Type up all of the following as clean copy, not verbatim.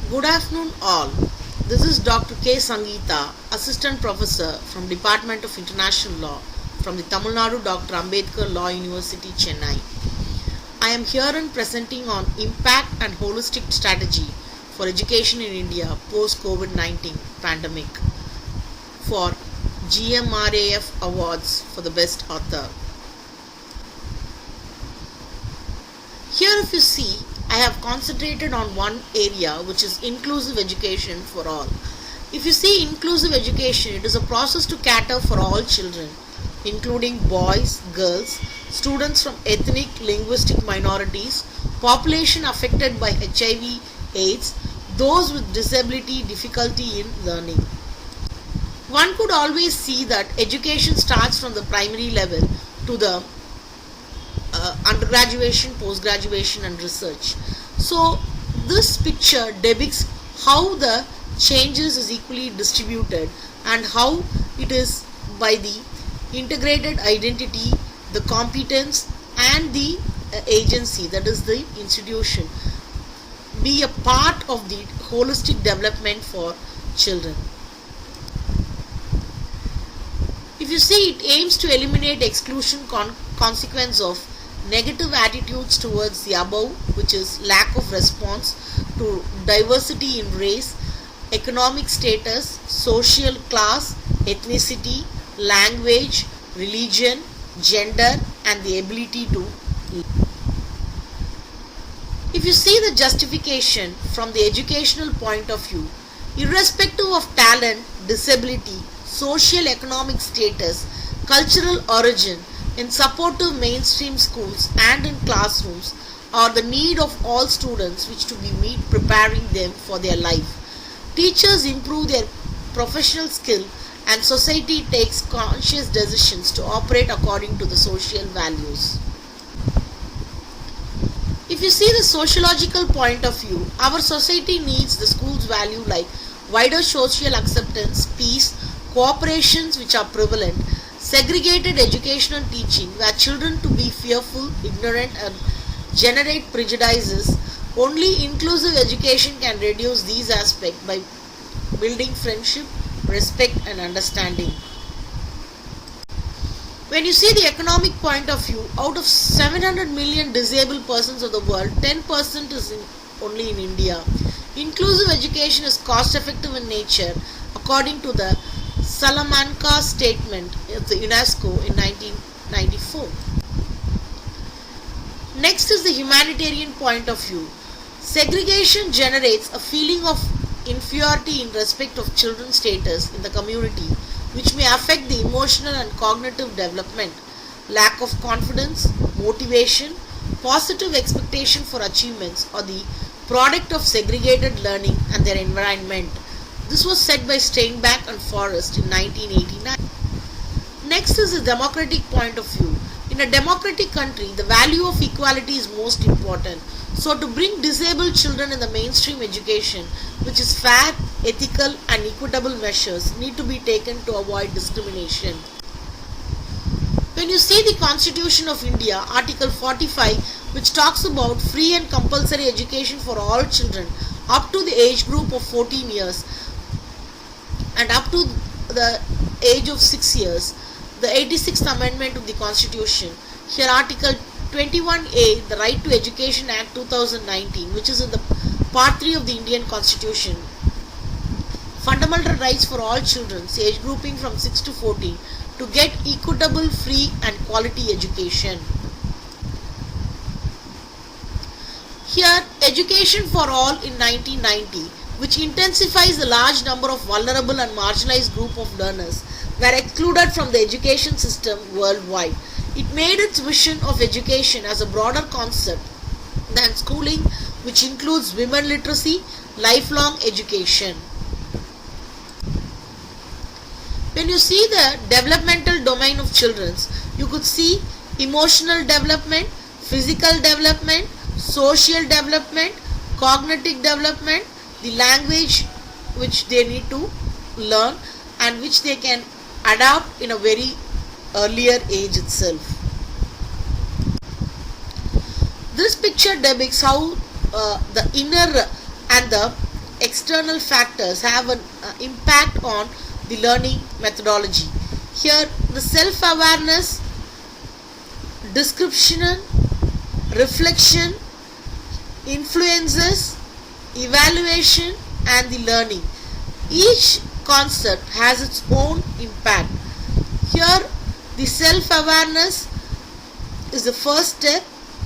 Good afternoon all. This is Dr. K. Sangeeta, Assistant Professor from Department of International Law from the Tamil Nadu Dr. Ambedkar Law University, Chennai. I am here and presenting on impact and holistic strategy for education in India post-COVID-19 pandemic for GMRAF Awards for the Best Author. Here if you see, I have concentrated on one area which is inclusive education for all. If you see inclusive education, it is a process to cater for all children, including boys, girls, students from ethnic, linguistic minorities, population affected by HIV, AIDS, those with disability, difficulty in learning. One could always see that education starts from the primary level to the undergraduation, post-graduation and research. So this picture depicts how the changes is equally distributed and how it is by the integrated identity, the competence and the agency, that is the institution, be a part of the holistic development for children. If you see, it aims to eliminate exclusion consequence of negative attitudes towards the above, which is lack of response to diversity in race, economic status, social class, ethnicity, language, religion, gender and the ability to live. If you see the justification from the educational point of view, irrespective of talent, disability, social economic status, cultural origin, in supportive mainstream schools and in classrooms are the need of all students which to be meet preparing them for their life. Teachers improve their professional skill and society takes conscious decisions to operate according to the social values. If you see the sociological point of view, our society needs the school's value like wider social acceptance, peace, cooperations which are prevalent, segregated educational teaching where children to be fearful, ignorant and generate prejudices. Only inclusive education can reduce these aspects by building friendship, respect and understanding. When you see the economic point of view, out of 700 million disabled persons of the world, 10% is only in India. Inclusive education is cost effective in nature according to the Salamanca Statement of the UNESCO in 1994. Next is the humanitarian point of view. Segregation generates a feeling of inferiority in respect of children's status in the community, which may affect the emotional and cognitive development, lack of confidence, motivation, positive expectation for achievements or the product of segregated learning and their environment. This was said by Steinbach and Forrest in 1989. Next is the democratic point of view. In a democratic country, the value of equality is most important. So to bring disabled children in the mainstream education, which is fair, ethical and equitable measures need to be taken to avoid discrimination. When you see the Constitution of India, Article 45, which talks about free and compulsory education for all children up to the age group of 14 years, and up to the age of 6 years, the 86th Amendment of the Constitution. Here Article 21A, the Right to Education Act 2019, which is in the Part 3 of the Indian Constitution. Fundamental rights for all children, age grouping from 6 to 14, to get equitable, free and quality education. Here, Education for All in 1990, which intensifies the large number of vulnerable and marginalized group of learners were excluded from the education system worldwide. It made its vision of education as a broader concept than schooling, which includes women literacy, lifelong education. When you see the developmental domain of children, you could see emotional development, physical development, social development, cognitive development, the language which they need to learn and which they can adapt in a very earlier age itself. This picture depicts how the inner and the external factors have an impact on the learning methodology. Here, the self-awareness, description, reflection, influences, evaluation, and the learning. Each concept has its own impact. Here, the self-awareness is the first step,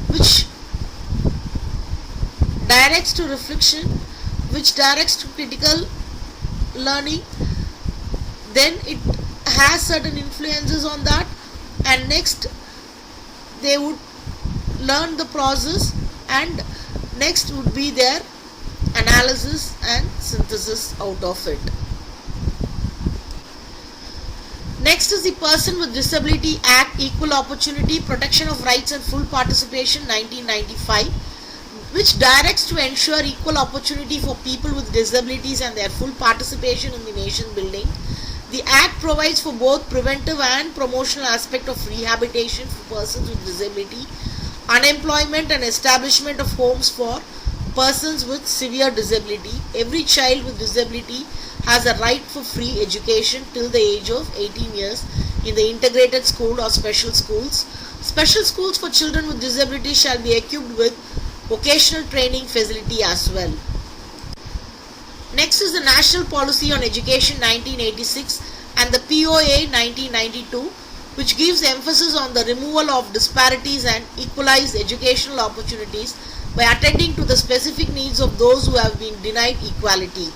which directs to reflection, which directs to critical learning. Then it has certain influences on that, and next they would learn the process, and next would be their analysis and synthesis out of it. Next is the Person with Disability Act, Equal Opportunity, Protection of Rights and Full Participation, 1995, which directs to ensure equal opportunity for people with disabilities and their full participation in the nation building. The Act provides for both preventive and promotional aspect of rehabilitation for persons with disability, unemployment and establishment of homes for persons with severe disability. Every child with disability has a right for free education till the age of 18 years in the integrated school or special schools. Special schools for children with disabilities shall be equipped with vocational training facility as well. Next is the National Policy on Education 1986 and the POA 1992, which gives emphasis on the removal of disparities and equalized educational opportunities by attending to the specific needs of those who have been denied equality.